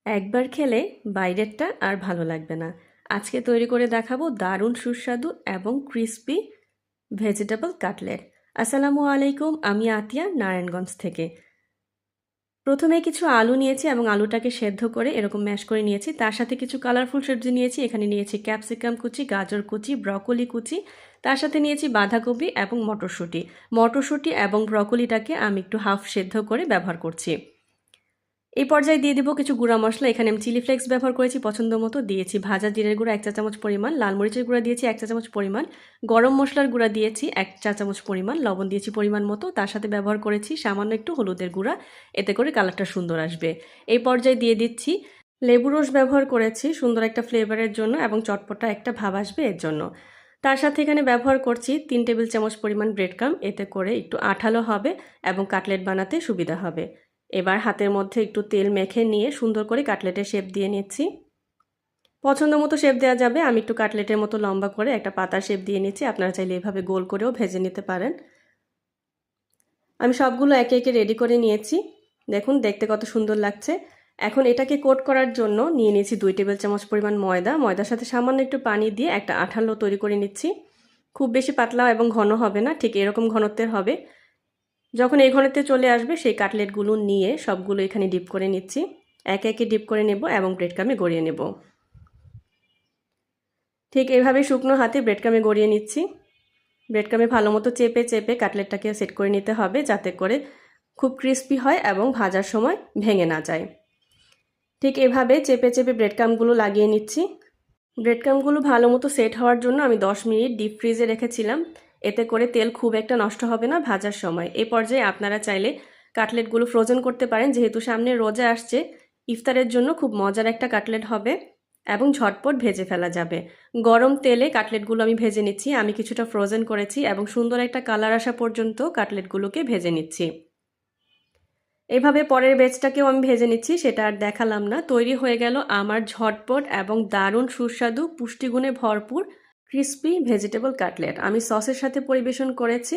একবার খেলে বাইরেরটা আর ভালো লাগবে না। আজকে তৈরি করে দেখাবো দারুণ সুস্বাদু এবং ক্রিস্পি ভেজিটেবল কাটলেট। আসসালামু আলাইকুম, আমি আতিয়া নারায়ণগঞ্জ থেকে। প্রথমে কিছু আলু নিয়েছি এবং আলুটাকে সেদ্ধ করে এরকম ম্যাশ করে নিয়েছি। তার সাথে কিছু কালারফুল সবজি নিয়েছি। এখানে নিয়েছি ক্যাপসিকাম কুচি, গাজর কুচি, ব্রকোলি কুচি। তার সাথে নিয়েছি বাঁধাকপি এবং মটরশুঁটি। মটরশুঁটি এবং ব্রকোলিটাকে আমি একটু হাফ সেদ্ধ করে ব্যবহার করছি। এই পর্যায়ে দিয়ে দিব কিছু গুঁড়া মশলা। এখানে আমি চিলি ফ্লেক্স ব্যবহার করেছি পছন্দ মতো, দিয়েছি ভাজা জিরের গুঁড়া 1 চা চামচ পরিমাণ, লাল মরিচের গুঁড়া দিয়েছি 1 চা চামচ পরিমাণ, গরম মশলার গুঁড়া দিয়েছি 1 চা চামচ পরিমাণ, লবণ দিয়েছি পরিমাণ মতো। তার সাথে ব্যবহার করেছি সামান্য একটু হলুদের গুঁড়া, এতে করে কালারটা সুন্দর আসবে। এই পর্যায়ে দিয়ে দিচ্ছি লেবু রস ব্যবহার করেছি সুন্দর একটা ফ্লেভারের জন্য এবং চটপটা একটা ভাব আসবে এর জন্য। তার সাথে এখানে ব্যবহার করছি 3 টেবিল চামচ পরিমাণ ব্রেড ক্রাম্ব, এতে করে একটু আঠালো হবে এবং কাটলেট বানাতে সুবিধা হবে। এবার হাতের মধ্যে একটু তেল মেখে নিয়ে সুন্দর করে কাটলেটের শেপ দিয়ে নিচ্ছি। পছন্দ মতো শেপ দেওয়া যাবে। আমি একটু কাটলেটের মতো লম্বা করে একটা পাতার শেপ দিয়ে নিচ্ছি। আপনারা চাইলে এভাবে গোল করেও ভেজে নিতে পারেন। আমি সবগুলো একে একে রেডি করে নিয়েছি। দেখুন দেখতে কত সুন্দর লাগছে। এখন এটাকে কোট করার জন্য নিয়ে নিয়েছি 2 টেবিল চামচ পরিমাণ ময়দা। ময়দার সাথে সামান্য একটু পানি দিয়ে একটা আঠালো তৈরি করে নিচ্ছি। খুব বেশি পাতলা এবং ঘন হবে না, ঠিক এরকম ঘনত্বের হবে। যখন এই ঘনত্বে চলে আসবে সেই কাটলেটগুলো নিয়ে সবগুলো এখানে ডিপ করে নিচ্ছি। একে একে ডিপ করে নেব এবং ব্রেড ক্রামে গড়িয়ে নেব। ঠিক এইভাবে শুকনো হাতে ব্রেড ক্রামে গড়িয়ে নিচ্ছি। ব্রেড ক্রামে ভালো মতো চেপে চেপে কাটলেটটাকে সেট করে নিতে হবে, যাতে করে খুব ক্রিস্পি হয় এবং ভাজার সময় ভেঙে না যায়। ঠিক এভাবে চেপে চেপে ব্রেড ক্রামগুলো লাগিয়ে নিচ্ছি। ব্রেড ক্রামগুলো ভালো মতো সেট হওয়ার জন্য আমি 10 মিনিট ডিপ ফ্রিজে রেখেছিলাম। এতে করে তেল খুব একটা নষ্ট হবে না ভাজার সময়। এই পর্যায়ে আপনারা চাইলে কাটলেটগুলো ফ্রোজেন করতে পারেন, যেহেতু সামনে রোজা আসছে। ইফতারের জন্য খুব মজার একটা কাটলেট হবে এবং ঝটপট ভেজে ফেলা যাবে। গরম তেলে কাটলেটগুলো আমি ভেজে নিচ্ছি। আমি কিছুটা ফ্রোজেন করেছি এবং সুন্দর একটা কালার আসা পর্যন্ত কাটলেটগুলোকে ভেজে নিচ্ছি। এভাবে পরের ব্যাচটাকেও আমি ভেজে নিচ্ছি, সেটা আর দেখালাম না। তৈরি হয়ে গেল আমার ঝটপট এবং দারুণ সুস্বাদু পুষ্টিগুণে ভরপুর ক্রিস্পি ভেজিটেবল কাটলেট। আমি সসের সাথে পরিবেশন করেছি।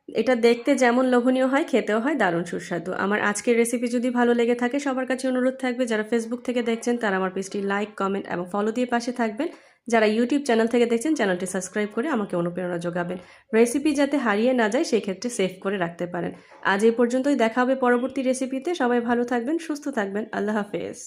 এটা দেখতে যেমন লোভনীয় হয়, খেতেও হয় দারুণ সুস্বাদু। আমার আজকের রেসিপি যদি ভালো লেগে থাকে, সবার কাছে অনুরোধ থাকবে যারা ফেসবুক থেকে দেখছেন তারা আমার পেজটি লাইক, কমেন্ট এবং ফলো দিয়ে পাশে থাকবেন। যারা ইউটিউব চ্যানেল থেকে দেখছেন চ্যানেলটি সাবস্ক্রাইব করে আমাকে অনুপ্রেরণা যোগাবেন। রেসিপি যাতে হারিয়ে না যায় সেই ক্ষেত্রে সেভ করে রাখতে পারেন। আজ এই পর্যন্তই, দেখা হবে পরবর্তী রেসিপিতে। সবাই ভালো থাকবেন, সুস্থ থাকবেন। আল্লাহ হাফেজ।